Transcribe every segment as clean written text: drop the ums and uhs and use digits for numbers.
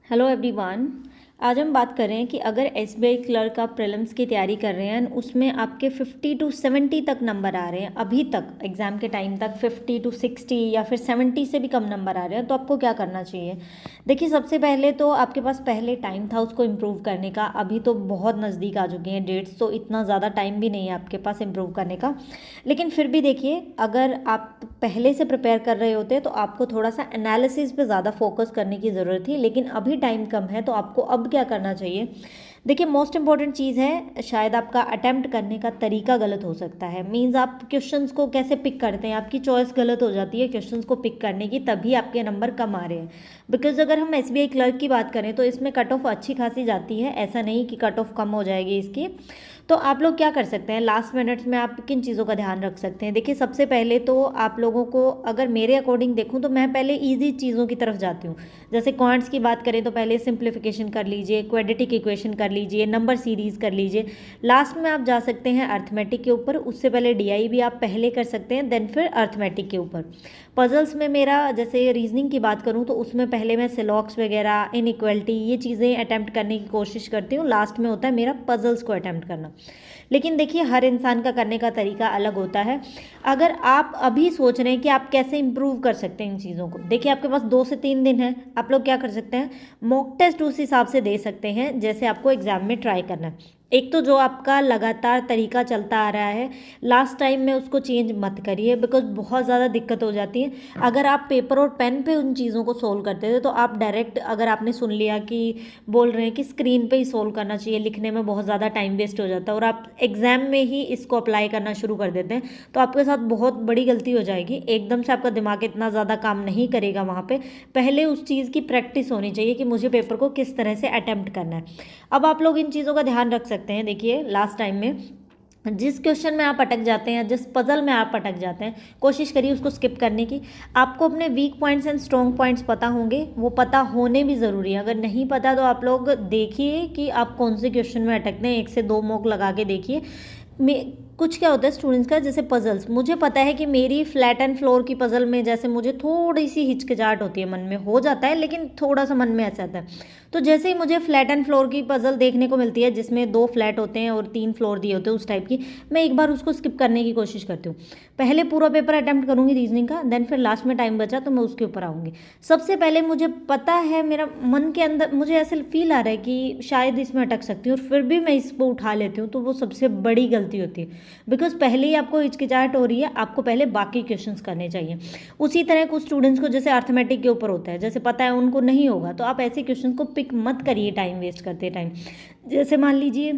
Hello everyone. आज हम बात कर रहे हैं कि अगर एसबीआई क्लर्क आप प्रीलिम्स की तैयारी कर रहे हैं, उसमें आपके 50 टू 70 तक नंबर आ रहे हैं, अभी तक एग्ज़ाम के टाइम तक 50 टू 60 या फिर 70 से भी कम नंबर आ रहे हैं, तो आपको क्या करना चाहिए। देखिए, सबसे पहले तो आपके पास पहले टाइम था उसको इम्प्रूव करने का। अभी तो बहुत नज़दीक आ चुकी हैं डेट्स, तो इतना ज़्यादा टाइम भी नहीं है आपके पास इम्प्रूव करने का। लेकिन फिर भी देखिए, अगर आप पहले से प्रिपेयर कर रहे होते तो आपको थोड़ा सा एनालिसिस पे ज़्यादा फोकस करने की ज़रूरत थी, लेकिन अभी टाइम कम है तो आपको अब क्या करना चाहिए। देखिए, मोस्ट इंपॉर्टेंट चीज़ है, शायद आपका अटेम्प्ट करने का तरीका गलत हो सकता है। मीन्स आप क्वेश्चंस को कैसे पिक करते हैं, आपकी चॉइस गलत हो जाती है क्वेश्चंस को पिक करने की, तभी आपके नंबर कम आ रहे हैं। बिकॉज अगर हम एसबीआई क्लर्क की बात करें तो इसमें कट ऑफ अच्छी खासी जाती है, ऐसा नहीं कि कट ऑफ कम हो जाएगी इसकी। तो आप लोग क्या कर सकते हैं, लास्ट मिनट्स में आप किन चीज़ों का ध्यान रख सकते हैं। देखिए, सबसे पहले तो आप लोगों को, अगर मेरे अकॉर्डिंग देखूं तो मैं पहले इजी चीज़ों की तरफ जाती हूँ। जैसे क्वांट्स की बात करें तो पहले सिंप्लीफिकेशन कर लीजिए, क्वाड्रेटिक इक्वेशन कर लीजिए, नंबर सीरीज कर लीजिए। लास्ट में आप जा सकते हैं अर्थमेटिक के ऊपर, उससे पहले डीआई भी आप पहले कर सकते हैं, देन फिर अर्थमेटिक के ऊपर। पजल्स में मेरा, जैसे रीजनिंग की बात करूँ तो उसमें पहले मैं सिलॉक्स वगैरह, इनइक्वालिटी, ये चीज़ें अटैम्प्ट करने की कोशिश करती हूँ। लास्ट में होता है मेरा पजल्स को अटैम्प्ट करना। लेकिन देखिए, हर इंसान का करने का तरीका अलग होता है। अगर आप अभी सोच रहे हैं कि आप कैसे इंप्रूव कर सकते हैं इन चीज़ों को, देखिए आपके पास 2 से 3 दिन है। आप लोग क्या कर सकते हैं, मॉक टेस्ट उस हिसाब से दे सकते हैं जैसे आपको एग्जाम में ट्राई करना है। एक तो जो आपका लगातार तरीका चलता आ रहा है, लास्ट टाइम में उसको चेंज मत करिए, बिकॉज बहुत ज़्यादा दिक्कत हो जाती है। अगर आप पेपर और पेन पे उन चीज़ों को सोल्व करते थे तो आप डायरेक्ट, अगर आपने सुन लिया कि बोल रहे हैं कि स्क्रीन पे ही सोल्व करना चाहिए, लिखने में बहुत ज़्यादा टाइम वेस्ट हो जाता है, और आप एग्ज़ाम में ही इसको अप्लाई करना शुरू कर देते हैं, तो आपके साथ बहुत बड़ी गलती हो जाएगी। एकदम से आपका दिमाग इतना ज़्यादा काम नहीं करेगा वहाँ पे। पहले उस चीज़ की प्रैक्टिस होनी चाहिए कि मुझे पेपर को किस तरह से अटैम्प्ट करना है। अब आप लोग इन चीज़ों का ध्यान रख सकते हैं। देखिए, लास्ट टाइम में जिस क्वेश्चन में आप अटक जाते हैं, जिस पजल में आप अटक जाते हैं, कोशिश करिए उसको स्किप करने की। आपको अपने week points and strong points पता होंगे, वो पता होने भी ज़रूरी है। अगर नहीं पता तो आप लोग देखिए कि आप कौन से क्वेश्चन में अटकते हैं, 1 से 2 मॉक लगा के देखिए। कुछ क्या होता है स्टूडेंट्स का, जैसे पजल्स, मुझे पता है कि मेरी फ्लैट एंड फ्लोर की पजल में जैसे मुझे थोड़ी सी हिचकिचाहट होती है, मन में हो जाता है, लेकिन थोड़ा सा मन में ऐसा आता है। तो जैसे ही मुझे फ्लैट एंड फ्लोर की पजल देखने को मिलती है जिसमें 2 फ्लैट होते हैं और 3 फ्लोर दिए होते हैं, उस टाइप की, मैं एक बार उसको स्किप करने की कोशिश करती हूँ। पहले पूरा पेपर अटैम्प्ट करूँगी रीजनिंग का, देन फिर लास्ट में टाइम बचा तो मैं उसके ऊपर आऊँगी। सबसे पहले मुझे पता है, मेरा मन के अंदर मुझे ऐसे फील आ रहा है कि शायद इसमें अटक सकती हूँ, और फिर भी मैं इसको उठा लेती हूँ, तो वो सबसे बड़ी गलती होती है। बिकॉज पहले ही आपको हिचकिचाहट हो रही है, आपको पहले बाकी क्वेश्चंस करने चाहिए। उसी तरह कुछ स्टूडेंट्स को जैसे अर्थमेटिक के ऊपर होता है, जैसे पता है उनको नहीं होगा, तो आप ऐसे क्वेश्चन को पिक मत करिए टाइम वेस्ट करते टाइम। जैसे मान लीजिए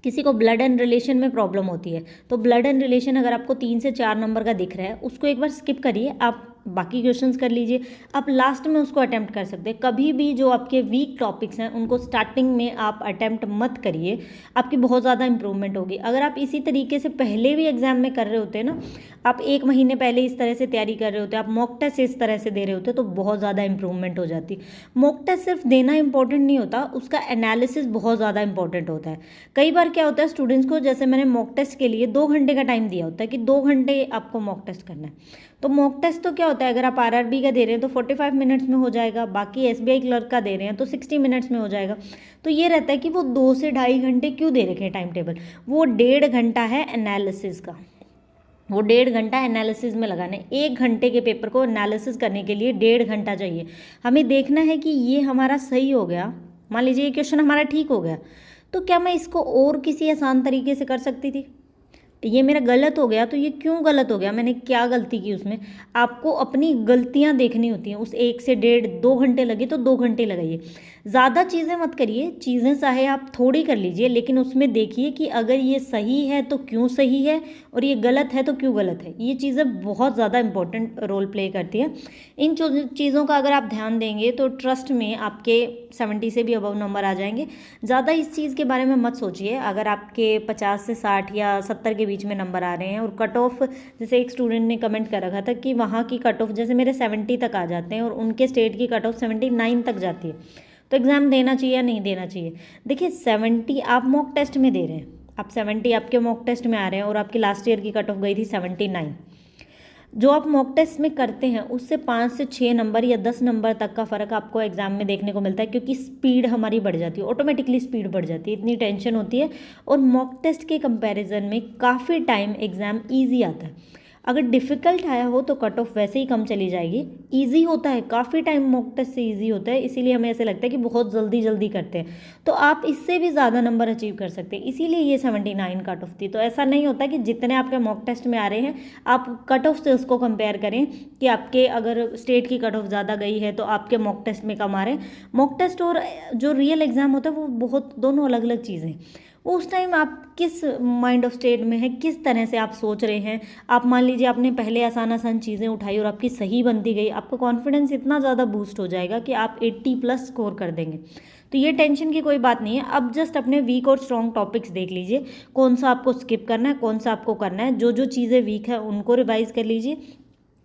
किसी को ब्लड एंड रिलेशन में प्रॉब्लम होती है, तो ब्लड एंड रिलेशन अगर आपको 3 से 4 नंबर का दिख रहा है, उसको एक बार स्किप करिए, आप बाकी क्वेश्चंस कर लीजिए। आप लास्ट में उसको अटेम्प्ट कर सकते हैं। कभी भी जो आपके वीक टॉपिक्स हैं उनको स्टार्टिंग में आप अटेम्प्ट मत करिए, आपकी बहुत ज़्यादा इंप्रूवमेंट होगी। अगर आप इसी तरीके से पहले भी एग्जाम में कर रहे होते हैं ना, आप 1 महीने पहले इस तरह से तैयारी कर रहे होते हैं, आप मॉक टेस्ट इस तरह से दे रहे होते, तो बहुत ज़्यादा इंप्रूवमेंट हो जाती। मॉक टेस्ट सिर्फ देना इंपॉर्टेंट नहीं होता, उसका एनालिसिस बहुत ज़्यादा इंपॉर्टेंट होता है। कई बार क्या होता है स्टूडेंट्स को, जैसे मैंने मॉक टेस्ट के लिए 2 घंटे का टाइम दिया होता है कि 2 घंटे आपको मॉक टेस्ट करना है। तो मॉक टेस्ट तो क्या होता है, अगर आप आरआरबी का दे रहे हैं तो 45 मिनट्स में हो जाएगा, बाकी एसबीआई क्लर्क का दे रहे हैं तो 60 मिनट्स में हो जाएगा। तो ये रहता है कि वो 2 से ढाई घंटे क्यों दे रखे हैं टाइम टेबल, वो 1.5 घंटा है एनालिसिस का, वो 1.5 घंटा एनालिसिस में लगाना है। 1 घंटे के पेपर को एनालिसिस करने के लिए 1.5 घंटा चाहिए। हमें देखना है कि ये हमारा सही हो गया, मान लीजिए ये क्वेश्चन हमारा ठीक हो गया, तो क्या मैं इसको और किसी आसान तरीके से कर सकती थी। ये मेरा गलत हो गया, तो ये क्यों गलत हो गया, मैंने क्या गलती की उसमें। आपको अपनी गलतियां देखनी होती हैं। उस 1 से 1.5 2 घंटे लगे तो 2 घंटे लगाइए, ज़्यादा चीज़ें मत करिए। चीज़ें चाहे आप थोड़ी कर लीजिए, लेकिन उसमें देखिए कि अगर ये सही है तो क्यों सही है, और ये गलत है तो क्यों गलत है। ये चीज़ें बहुत ज़्यादा इंपॉर्टेंट रोल प्ले करती हैं। इन चीज़ों का अगर आप ध्यान देंगे तो ट्रस्ट में आपके 70 से भी अबव नंबर आ जाएंगे। ज़्यादा इस चीज़ के बारे में मत सोचिए। अगर आपके 50 से 60 या 70 के बीच में नंबर आ रहे हैं, और कट ऑफ, जैसे एक स्टूडेंट ने कमेंट कर रखा था कि वहाँ की कट ऑफ, जैसे मेरे 70 तक आ जाते हैं और उनके स्टेट की कट ऑफ 79 तक जाती है, तो एग्ज़ाम देना चाहिए या नहीं देना चाहिए। देखिए, 70 आप मॉक टेस्ट में दे रहे हैं, आप 70 आपके मॉक टेस्ट में आ रहे हैं, और आपकी लास्ट ईयर की कट ऑफ गई थी 79। जो आप मॉक टेस्ट में करते हैं उससे 5 से 6 नंबर या 10 नंबर तक का फ़र्क आपको एग्ज़ाम में देखने को मिलता है, क्योंकि स्पीड हमारी बढ़ जाती है, ऑटोमेटिकली स्पीड बढ़ जाती है, इतनी टेंशन होती है। और मॉक टेस्ट के कंपैरिजन में काफ़ी टाइम एग्ज़ाम ईजी आता है। अगर डिफ़िकल्ट आया हो तो कट ऑफ वैसे ही कम चली जाएगी। ईजी होता है, काफ़ी टाइम मॉक टेस्ट से ईजी होता है, इसीलिए हमें ऐसे लगता है कि बहुत जल्दी जल्दी करते हैं, तो आप इससे भी ज़्यादा नंबर अचीव कर सकते हैं, इसीलिए ये 79 कट ऑफ थी। तो ऐसा नहीं होता कि जितने आपके मॉक टेस्ट में आ रहे हैं आप कट ऑफ से उसको कंपेयर करें कि आपके अगर स्टेट की कट ऑफ ज़्यादा गई है तो आपके मॉक टेस्ट में कम आ रहे हैं। मॉक टेस्ट और जो रियल एग्ज़ाम होता है वो बहुत दोनों अलग अलग चीज़ें हैं। उस टाइम आप किस माइंड ऑफ स्टेट में है, किस तरह से आप सोच रहे हैं। आप मान लीजिए आपने पहले आसान आसान चीज़ें उठाई और आपकी सही बनती गई, आपका कॉन्फिडेंस इतना ज़्यादा बूस्ट हो जाएगा कि आप 80+ स्कोर कर देंगे। तो ये टेंशन की कोई बात नहीं है। अब जस्ट अपने वीक और स्ट्रॉन्ग टॉपिक्स देख लीजिए, कौन सा आपको स्किप करना है, कौन सा आपको करना है। जो जो चीज़ें वीक है उनको रिवाइज कर लीजिए।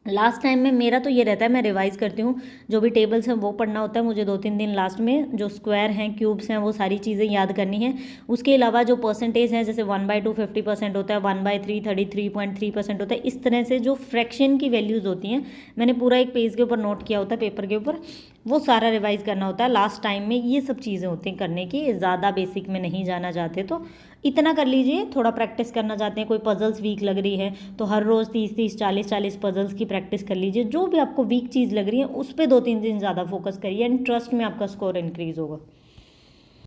लास्ट टाइम में मेरा तो ये रहता है, मैं रिवाइज करती हूँ, जो भी टेबल्स हैं वो पढ़ना होता है मुझे 2-3 दिन लास्ट में, जो स्क्वायर हैं, क्यूब्स हैं, वो सारी चीज़ें याद करनी है। उसके अलावा जो परसेंटेज है, जैसे 1/2 50% होता है, 1/3 33.3% होता है, इस तरह से जो फ्रैक्शन की वैल्यूज़ होती हैं, मैंने पूरा एक पेज के ऊपर नोट किया होता है, पेपर के ऊपर, वो सारा रिवाइज करना होता है लास्ट टाइम में। ये सब चीज़ें होती हैं करने की, ज़्यादा बेसिक में नहीं जाना चाहते तो इतना कर लीजिए। थोड़ा प्रैक्टिस करना चाहते हैं, कोई पजल्स वीक लग रही है तो हर रोज़ 30-30 40-40 पजल्स की प्रैक्टिस कर लीजिए। जो भी आपको वीक चीज़ लग रही है उस पर 2-3 दिन ज़्यादा फोकस करिए, एंड ट्रस्ट में आपका स्कोर इंक्रीज़ होगा।